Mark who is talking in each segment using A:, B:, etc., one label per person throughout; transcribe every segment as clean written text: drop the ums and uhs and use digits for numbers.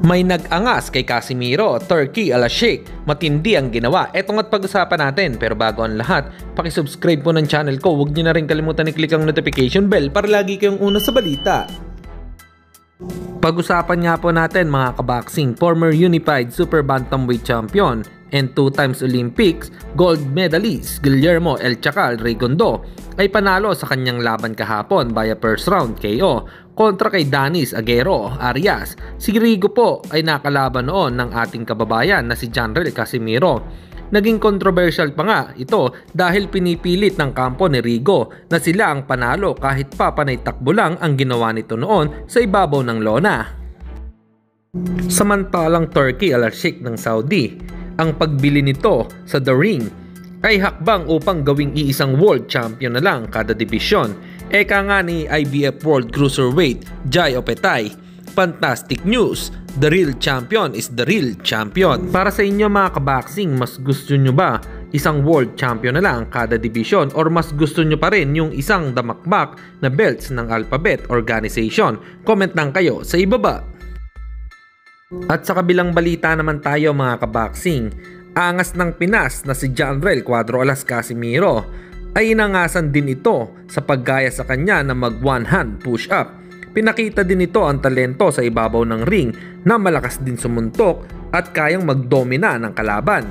A: May nag-angas kay Casimiro, Turkey ala Sheikh. Matindi ang ginawa. Etong at pag-usapan natin. Pero bago ang lahat, pakisubscribe po ng channel ko. Huwag niyo na rin kalimutan i-click ang notification bell para lagi kayong una sa balita. Pag-usapan nga po natin mga kaboxing, former Unified Super Bantamweight Champion and 2 times Olympics gold medalist Guillermo El Chacal Rigondeaux ay panalo sa kanyang laban kahapon via first round KO kontra kay Danis Aguero Arias. Si Rigo po ay nakalaban noon ng ating kababayan na si Janrel Casimiro. Naging controversial pa nga ito dahil pinipilit ng kampo ni Rigo na sila ang panalo kahit pa panay takbo lang ang ginawa nito noon sa ibabaw ng lona. Samantalang Turkey ala Sheikh ng Saudi, ang pagbili nito sa The Ring ay hakbang upang gawing iisang world champion na lang kada dibisyon. Eka nga ni IBF World Cruiserweight Jai Opetay, fantastic news, the real champion is the real champion. Para sa inyo mga kaboxing, mas gusto nyo ba isang world champion na lang kada division or mas gusto nyo pa rin yung isang damakbak na belts ng Alphabet Organization? Comment lang kayo sa ibaba. At sa kabilang balita naman tayo mga kaboxing, angas ng Pinas na si Janrel Cuadro Alas Casimiro ay inangasan din ito sa paggaya sa kanya na mag one hand push up. Pinakita din ito ang talento sa ibabaw ng ring na malakas din sumuntok at kayang magdomina ng kalaban.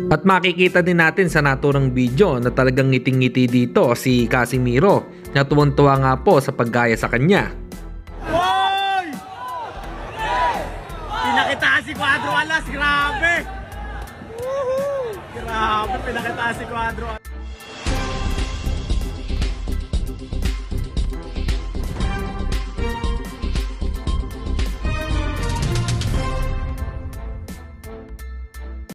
A: At makikita din natin sa naturang video na talagang ngiting-ngiti dito si Casimiro na tuwang-tuwa nga po sa paggaya sa kanya.
B: Pinakita si Cuadro Alas, grabe! Woohoo! Grabe, pinakita si Cuadro Alas.